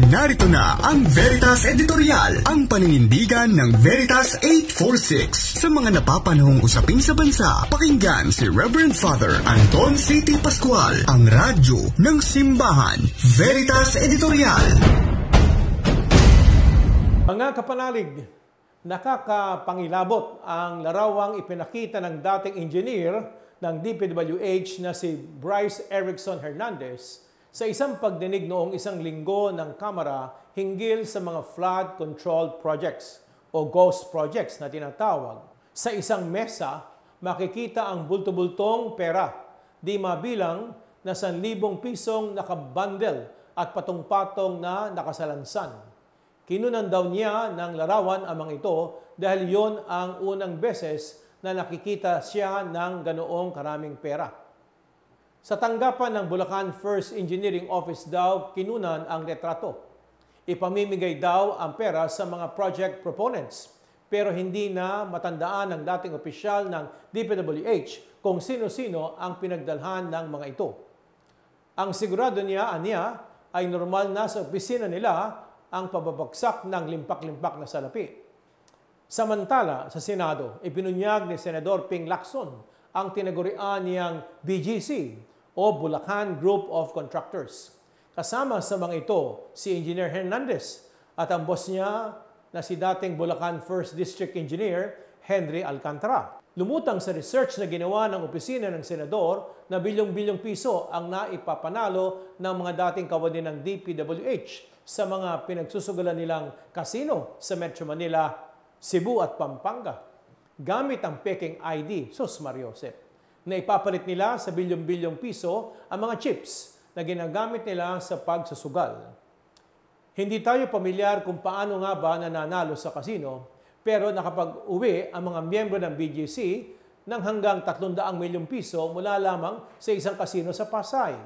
Narito na ang Veritas Editorial, ang paninindigan ng Veritas 846. Sa mga napapanahong usapin sa bansa, pakinggan si Reverend Father Anton C.T. Pascual, ang radyo ng simbahan. Veritas Editorial. Mga kapanalig, nakakapangilabot ang larawang ipinakita ng dating engineer ng DPWH na si Bryce Erickson Hernandez sa isang pagdinig noong isang linggo ng Kamara hinggil sa mga flood control projects o ghost projects na tinatawag. Sa isang mesa, makikita ang bulto-bultong pera, di mabilang na 1,000 pisong nakabundle at patong-patong na nakasalansan. Kinunan daw niya ng larawan ang mga ito dahil yon ang unang beses na nakikita siya ng ganoong karaming pera. Sa tanggapan ng Bulacan First Engineering Office daw, kinunan ang retrato. Ipamimigay daw ang pera sa mga project proponents, pero hindi na matandaan ng dating opisyal ng DPWH kung sino-sino ang pinagdalhan ng mga ito. Ang sigurado niya, aniya, ay normal na sa opisina nila ang pababagsak ng limpak-limpak na salapi. Samantala, sa Senado, ibinunyag ni Senador Ping Lacson ang tinagurian niyang BGC o Bulacan Group of Contractors. Kasama sa mga ito si Engineer Hernandez at ang boss niya na si dating Bulacan 1st District Engineer Henry Alcantara. Lumutang sa research na ginawa ng opisina ng Senador na bilyong-bilyong piso ang naipapanalo ng mga dating kawani ng DPWH sa mga pinagsusugalan nilang kasino sa Metro Manila, Cebu at Pampanga gamit ang peking ID, Sus Mariosep, na ipapalit nila sa bilyong-bilyong piso ang mga chips na ginagamit nila sa pagsusugal. Hindi tayo pamilyar kung paano nga ba nananalo sa kasino, pero nakapag-uwi ang mga miyembro ng BGC ng hanggang 300 milyong piso mula lamang sa isang kasino sa Pasay.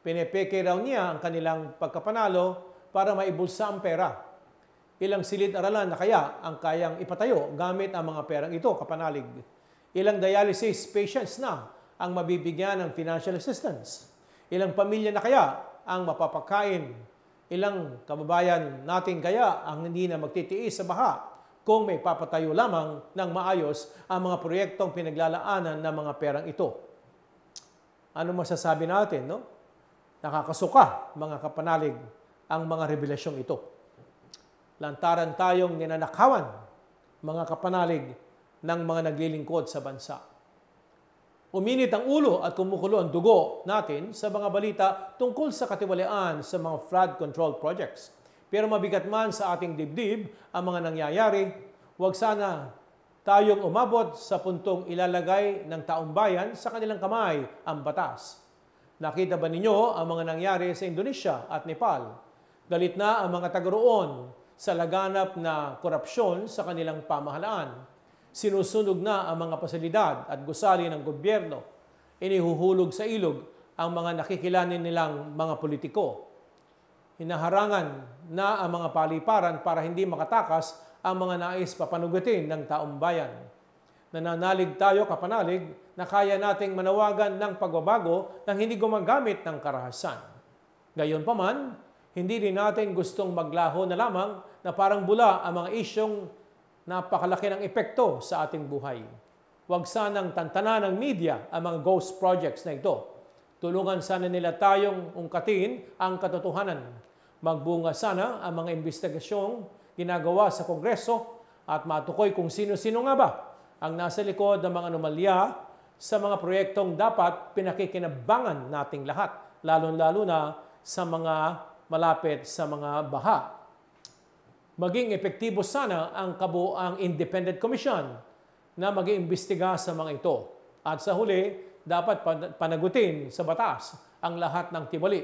Pinepeke raw niya ang kanilang pagkapanalo para maibulsa ang pera. Ilang silid-aralan na kaya ang kayang ipatayo gamit ang mga perang ito, kapanalig? Ilang dialysis patients na ang mabibigyan ng financial assistance? Ilang pamilya na kaya ang mapapakain? Ilang kababayan natin kaya ang hindi na magtitiis sa baha kung may papatayo lamang ng maayos ang mga proyektong pinaglalaanan ng mga perang ito? Ano masasabi natin, no? Nakakasuka, mga kapanalig, ang mga revelasyong ito. Lantaran tayong ninanakawan, mga kapanalig, ng mga naglilingkod sa bansa. Uminit ang ulo at kumukulo ang dugo natin sa mga balita tungkol sa katiwalaan sa mga flood control projects. Pero mabigat man sa ating dibdib ang mga nangyayari, huwag sana tayong umabot sa puntong ilalagay ng taong bayan sa kanilang kamay ang batas. Nakita ba ninyo ang mga nangyari sa Indonesia at Nepal? Galit na ang mga taga-roon sa laganap na korupsyon sa kanilang pamahalaan. Sinusunog na ang mga pasilidad at gusali ng gobyerno. Inihuhulog sa ilog ang mga nakikilanin nilang mga politiko. Hinaharangan na ang mga paliparan para hindi makatakas ang mga nais papanugutin ng taong bayan. Nananalig tayo, kapanalig, na kaya nating manawagan ng pagbabago nang hindi gumagamit ng karahasan. Gayunpaman, hindi rin natin gustong maglaho na lamang na parang bula ang mga isyong napakalaki ng epekto sa ating buhay. Huwag sanang tantanan ng media ang mga ghost projects na ito. Tulungan sana nila tayong ungkatin ang katotohanan. Magbunga sana ang mga investigasyong ginagawa sa Kongreso at matukoy kung sino-sino nga ba ang nasa likod ng mga anomalya sa mga proyektong dapat pinakikinabangan nating lahat, lalo-lalo na sa mga malapit sa mga baha. Maging epektibo sana ang kabuoang independent commission na mag-iimbestiga sa mga ito. At sa huli, dapat panagutin sa batas ang lahat ng tiwali.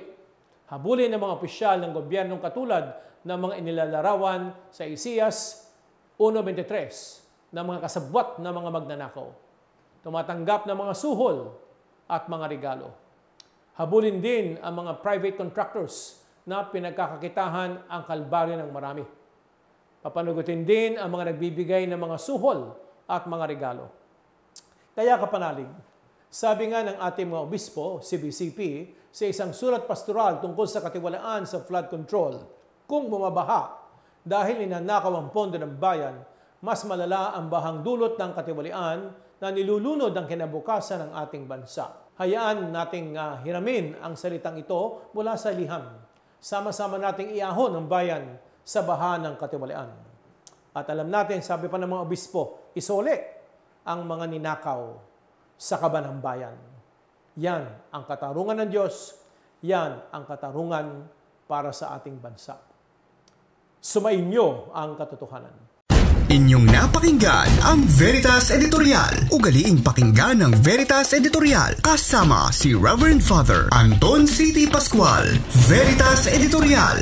Habulin ng mga opisyal ng gobyernong katulad ng mga inilalarawan sa Isias 1:23 ng mga kasabwat na mga magnanakaw. Tumatanggap ng mga suhol at mga regalo. Habulin din ang mga private contractors na pinagkakakitahan ang kalbaryo ng marami. Papanugutin din ang mga nagbibigay ng mga suhol at mga regalo. Kaya kapanalig, sabi nga ng ating mga obispo, CBCP, sa isang sulat pastoral tungkol sa katiwalaan sa flood control, Kung bumabaha dahil ninanakaw ang pondo ng bayan, mas malala ang bahang dulot ng katiwalian na nilulunod ang kinabukasan ng ating bansa. Hayaan nating hiramin ang salitang ito mula sa liham. Sama-sama nating iahon ang bayan sa baha ng katiwalian. At alam natin, sabi pa ng mga obispo, isole ang mga ninakaw sa kaban ng bayan. Yan ang katarungan ng Diyos. Yan ang katarungan para sa ating bansa. Sumainyo ang katotohanan. Inyong napakinggan ang Veritas Editorial. Ugaliing pakinggan ng Veritas Editorial kasama si Reverend Father Anton C.T. Pascual. Veritas Editorial.